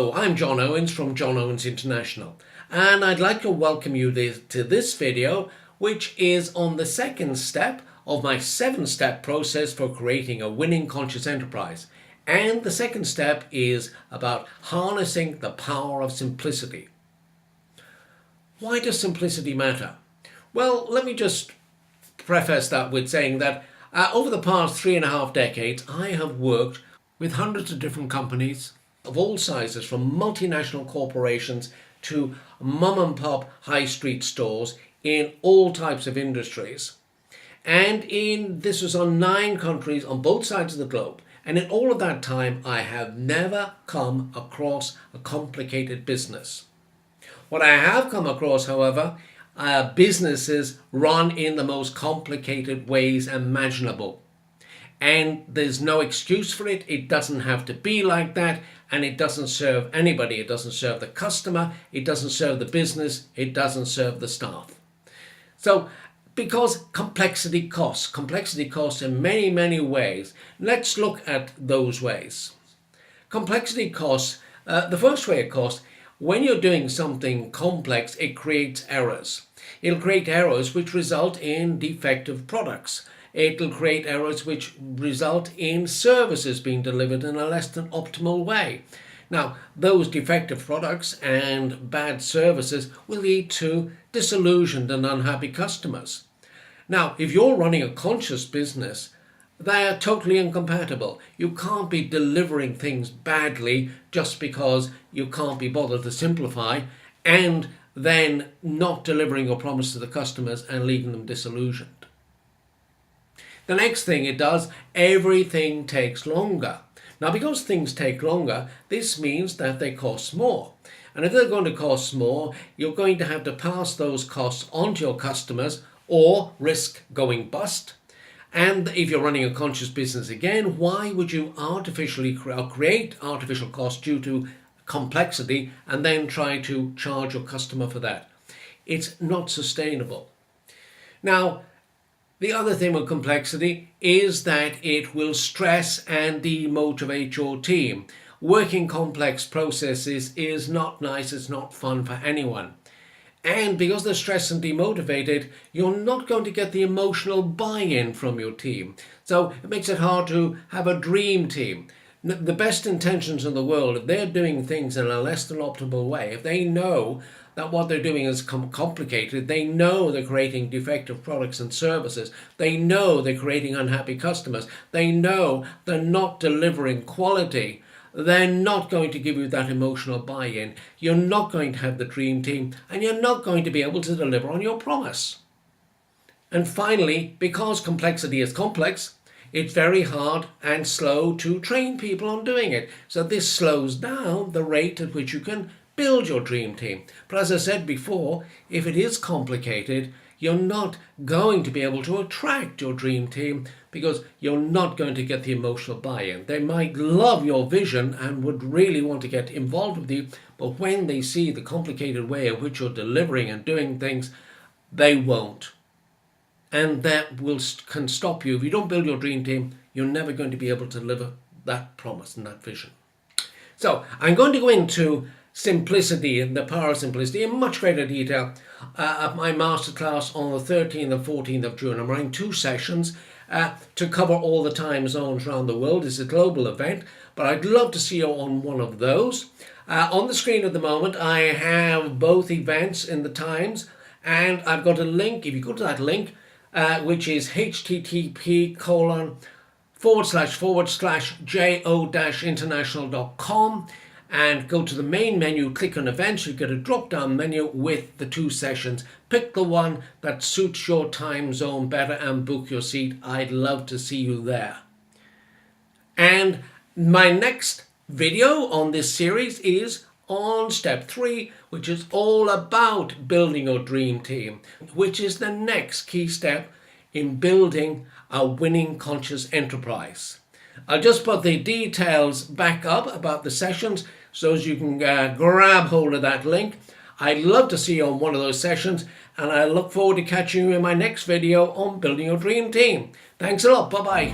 Hello, I'm John Owens from John Owens International, and I'd like to welcome you to this video, which is on the second step of my 7-step process for creating a winning conscious enterprise. And the second step is about harnessing the power of simplicity. Why does simplicity matter? Well, let me just preface that with saying that over the past 3.5 decades, I have worked with hundreds of different companies of all sizes, from multinational corporations to mum and pop high street stores in all types of industries. And this was on 9 countries on both sides of the globe. And in all of that time, I have never come across a complicated business. What I have come across, however, are businesses run in the most complicated ways imaginable. And there's no excuse for it. It doesn't have to be like that. And it doesn't serve anybody. It doesn't serve the customer. It doesn't serve the business. It doesn't serve the staff. So, because complexity costs in many, many ways. Let's look at those ways. Complexity costs, the first way it costs, when you're doing something complex, it creates errors. It'll create errors which result in defective products. It'll create errors which result in services being delivered in a less than optimal way. Now, those defective products and bad services will lead to disillusioned and unhappy customers. Now, if you're running a conscious business, they are totally incompatible. You can't be delivering things badly just because you can't be bothered to simplify, and then not delivering your promise to the customers and leaving them disillusioned. The next thing it does, everything takes longer. Now, because things take longer, this means that they cost more. And if they're going to cost more, you're going to have to pass those costs on to your customers or risk going bust. And if you're running a conscious business again, why would you artificially create artificial costs due to complexity and then try to charge your customer for that? It's not sustainable. Now, the other thing with complexity is that it will stress and demotivate your team. Working complex processes is not nice, it's not fun for anyone. And because they're stressed and demotivated, you're not going to get the emotional buy-in from your team. So it makes it hard to have a dream team. The best intentions in the world, if they're doing things in a less than optimal way, if they know that what they're doing is complicated, they know they're creating defective products and services, they know they're creating unhappy customers, they know they're not delivering quality, they're not going to give you that emotional buy-in. You're not going to have the dream team, and you're not going to be able to deliver on your promise. And finally, because complexity is complex, it's very hard and slow to train people on doing it. So this slows down the rate at which you can build your dream team. But as I said before, if it is complicated, you're not going to be able to attract your dream team because you're not going to get the emotional buy-in. They might love your vision and would really want to get involved with you, but when they see the complicated way in which you're delivering and doing things, they won't. And that can stop you. If you don't build your dream team, you're never going to be able to deliver that promise and that vision. So I'm going to go into simplicity and the power of simplicity in much greater detail at my masterclass on the 13th and 14th of June. I'm running 2 sessions to cover all the time zones around the world. It's a global event, but I'd love to see you on one of those. On the screen at the moment, I have both events in the times, and I've got a link. If you go to that link, which is http://jo-international.com, and go to the main menu, click on events, you get a drop-down menu with the 2 sessions. Pick the one that suits your time zone better and book your seat. I'd love to see you there. And my next video on this series is on step 3, which is all about building your dream team, which is the next key step in building a winning conscious enterprise. I'll just put the details back up about the sessions so as you can grab hold of that link. I'd love to see you on one of those sessions, and I look forward to catching you in my next video on building your dream team. Thanks a lot. Bye-bye.